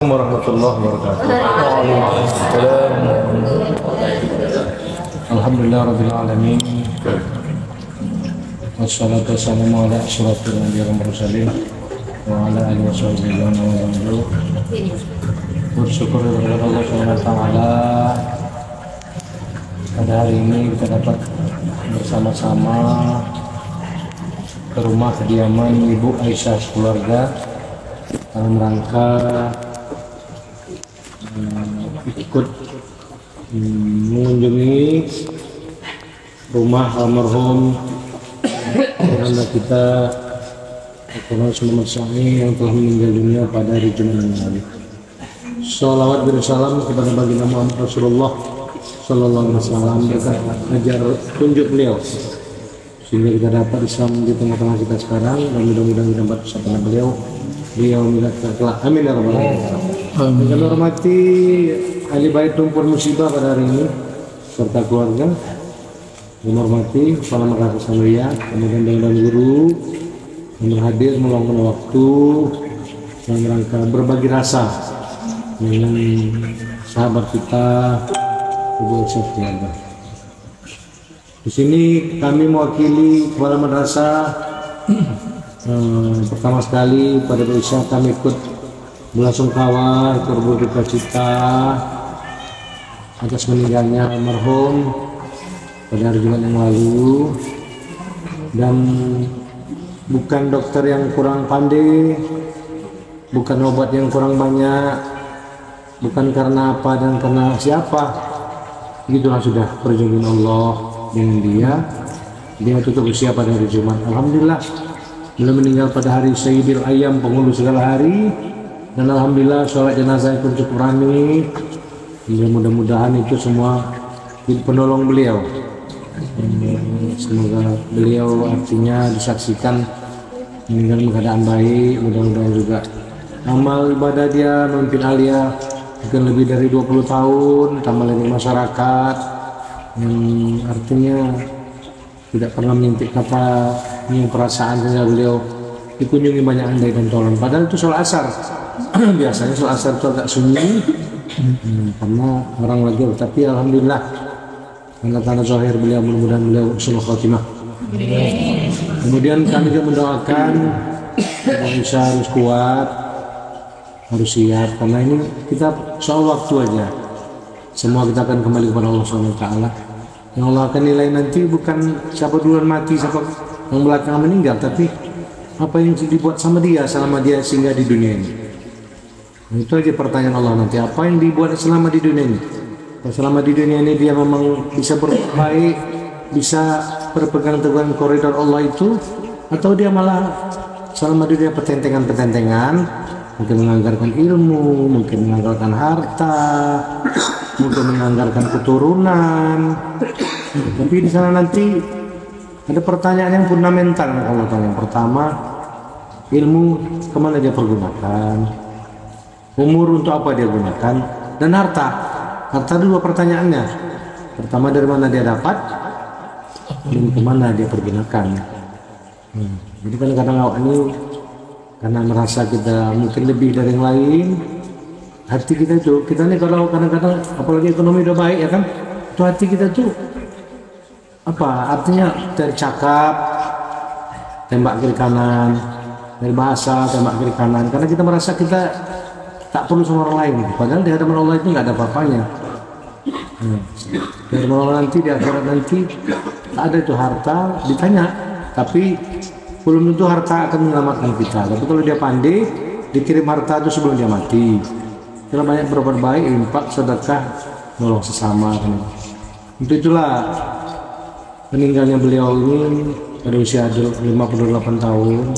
Warahmatullahi wabarakatuh. Alhamdulillah rabbil alamin. Wassalatu wassalamu ala asyrafil anbiya'i wal mursalin wa ala alihi washabihi wa man wala. Bersyukur kepada Allah Subhanahu wa taala pada hari ini kita dapat bersama-sama ke rumah kediaman Ibu Aisyah keluarga dalam rangka ikut mengunjungi rumah almarhum ayahanda kita Dr. Sulaiman Syahri yang telah meninggal dunia pada hari Jumat yang lalu. Shalawat bersalam kepada baginda Muhammad Rasulullah Sallallahu Alaihi Wasallam, berkat ajar tunjuk beliau sehingga kita dapat Islam di tengah-tengah kita sekarang, dan mudah-mudahan kita dapat bersama beliau milat kelak. Amin ya rabbal alamin. Dengan hormati ahli bait tumpul musibah pada hari ini serta keluarga, menghormati kepala madrasah Sanawiyah, kemudian dan guru yang hadir meluangkan waktu dalam rangka berbagi rasa dengan sahabat kita Ibu Aisyah keluarga. Di sini kami mewakili kepala madrasah. Pertama sekali pada Ibu Aisyah kami ikut belasungkawa, berduka cita atas meninggalnya almarhum pada hari Jumat yang lalu, dan bukan dokter yang kurang pandai, bukan obat yang kurang banyak, bukan karena apa dan karena siapa, gitulah sudah perjuangan Allah dengan dia tutup usia pada hari Jumat. Alhamdulillah beliau meninggal pada hari Sayyidil Ayyam, penghulu segala hari, dan alhamdulillah sholat jenazah pun cukup ramai. Mudah-mudahan itu semua penolong beliau. Semoga beliau artinya disaksikan meninggal dalam keadaan baik. Mudah-mudahan juga amal ibadah dia memimpin alia mungkin lebih dari 20 tahun, tambah lagi masyarakat yang artinya tidak pernah mengintip kata perasaan saja. Beliau dikunjungi banyak andai dan tolong, padahal itu sholat asar. Biasanya sholat asar itu agak sunyi karena orang lagi, tapi alhamdulillah tanda-tanda zahir beliau, mudah-mudahan beliau husnul khatimah. Kemudian kami juga mendoakan Aisyah harus kuat, harus siap, karena ini kita soal waktu aja. Semua kita akan kembali kepada Allah Subhanahu wa taala. Yang Allah akan nilai nanti bukan siapa duluan mati, siapa yang belakangan meninggal, tapi apa yang dibuat sama dia selama dia singgah di dunia ini. Nah, itu aja pertanyaan Allah nanti, apa yang dibuat selama di dunia ini. Kalau selama di dunia ini dia memang bisa berbaik, bisa berpegang teguh koridor Allah itu, atau dia malah selama di dunia petentengan-petentengan, mungkin menganggarkan ilmu, mungkin menganggarkan harta, mungkin menganggarkan keturunan. Tapi di sana nanti ada pertanyaan yang fundamental yang Allah tanya. Yang pertama, ilmu kemana dia pergunakan, umur untuk apa dia gunakan, dan harta. Harta dua pertanyaannya. Pertama, dari mana dia dapat, dan kemana dia pergunakan. Jadi kadang-kadang awak ini karena merasa kita mungkin lebih dari yang lain, hati kita itu, kita ini kalau kadang-kadang apalagi ekonomi udah baik ya kan, itu hati kita tuh apa artinya, dari cakap tembak kiri kanan, dari bahasa tembak kiri kanan, karena kita merasa kita tak perlu sama orang lain, padahal di hadapan Allah itu nggak ada apa-apanya. Di hadapan Allah nanti, di akhirat nanti tak ada itu harta ditanya, tapi belum tentu harta akan menyelamatkan kita. Tapi kalau dia pandai, dikirim harta itu sebelum dia mati. Kita banyak berbuat baik, infak, sedekah, nolong sesama. Untuk itulah meninggalnya beliau ini pada usia 58 tahun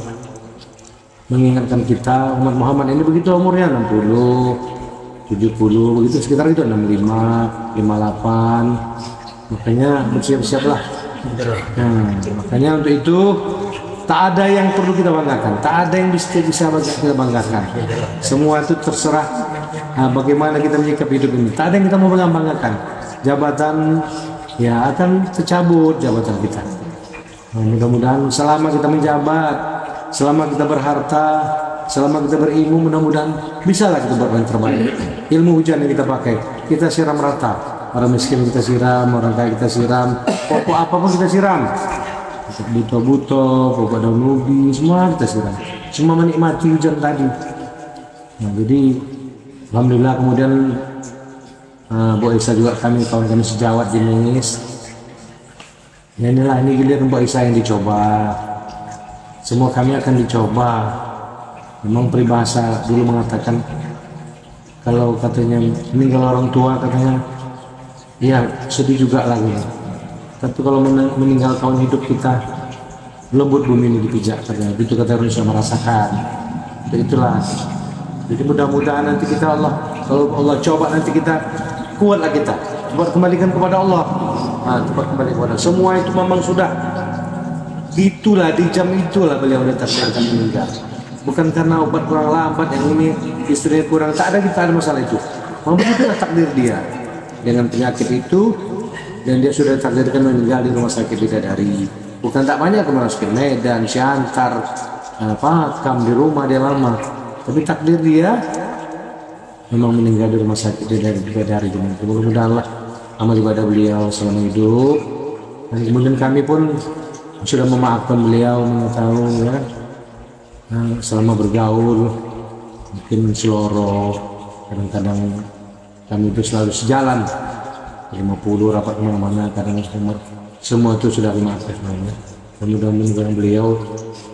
mengingatkan kita umat Muhammad ini begitu umurnya 60, 70, begitu sekitar itu 65, 58. Makanya bersiap-siaplah. Makanya untuk itu tak ada yang perlu kita banggakan, tak ada yang bisa kita banggakan. Semua itu terserah bagaimana kita menyikapi hidup ini. Tak ada yang kita mau banggakan. Jabatan ya akan tercabut jabatan kita. Mudah-mudahan selama kita menjabat, selama kita berharta, selama kita berilmu mudah-mudahan bisalah kita buat yang terbaik. Ilmu hujan yang kita pakai, kita siram rata. Orang miskin kita siram, orang kaya kita siram, pokok apapun kita siram. Buto-buto, pokok daun ubi, semua kita siram. Semua menikmati hujan tadi. Nah, jadi alhamdulillah kemudian Bu Isa juga kami sejawat jenis. Ya inilah ini giliran Bu Isa yang dicoba. Semua kami akan dicoba. Memang peribahasa dulu mengatakan kalau katanya meninggal orang tua katanya ya sedih juga lah gitu. Tapi kalau meninggal kawan hidup kita lembut bumi ini dipijak katanya. Itu kata Indonesia merasakan. Itulah. Jadi mudah-mudahan nanti kita kalau Allah coba nanti kita kuatlah kita. Cepat kembalikan kepada Allah. Cepat kembali kepada Allah. Semua itu memang sudah itulah di jam itulah beliau ditakdirkan meninggal. Bukan karena obat kurang lambat yang ini istrinya kurang, tak ada masalah itu. Memang begitulah takdir dia dengan penyakit itu dan dia sudah takdirkan meninggal di rumah sakit Bidadari. Bukan tak banyak kemana sakit Medan, Siantar, Pakam di rumah dia lama. Tapi takdir dia memang meninggal di rumah sakit Bidadari. Mudah-mudahan amal ibadah beliau selama hidup. Dan kemudian kami pun sudah memaafkan beliau, mengetahui ya. Selama bergaul mungkin seloroh, kadang-kadang kami itu selalu sejalan 50 rapat kemana-mana, kadang semua itu sudah dimaafkan semuanya. Dan mudah-mudahan beliau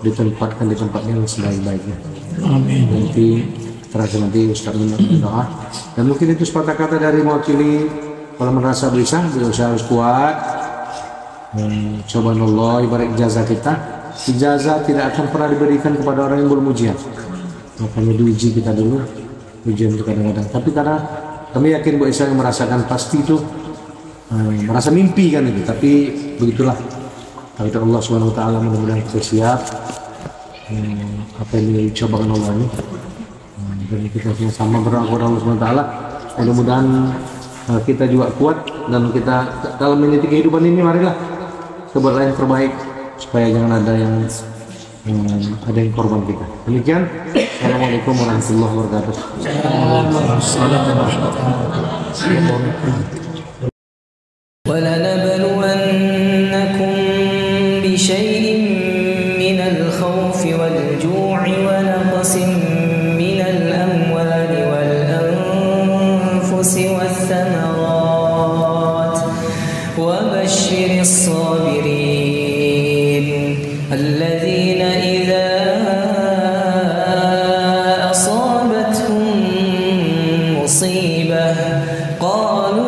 ditempatkan di tempat yang sebaik-baiknya. Amin. Nanti terakhir nanti Ustaz berdoa. Dan mungkin itu sepatah kata dari mewakili kalau merasa berisah, beliau harus kuat. Subhanallah, ibarat ijazah kita. Ijazah tidak akan pernah diberikan kepada orang yang belum ujian. Makanya diuji kita dulu, ujian itu kadang-kadang. Tapi karena kami yakin Bu Isa yang merasakan pasti itu merasa mimpi kan itu. Tapi begitulah. Takdir Allah Subhanahu Wa Taala, mudah-mudahan kita siap apa yang dicobakan Allah ini. Dan kita sama berdoa kepada Allah Subhanahu Wa Taala. Mudah-mudahan kita juga kuat dan kita dalam meniti kehidupan ini marilah berbuat yang terbaik supaya jangan ada yang korban kita. Demikian. Assalamualaikum warahmatullahi wabarakatuh. ولنبلونكم بشيء من الخوف والجوع ونقص من الأموال والأنفس والثمرات وبشر الصابرين الذين إذا أصابتهم مصيبة قالوا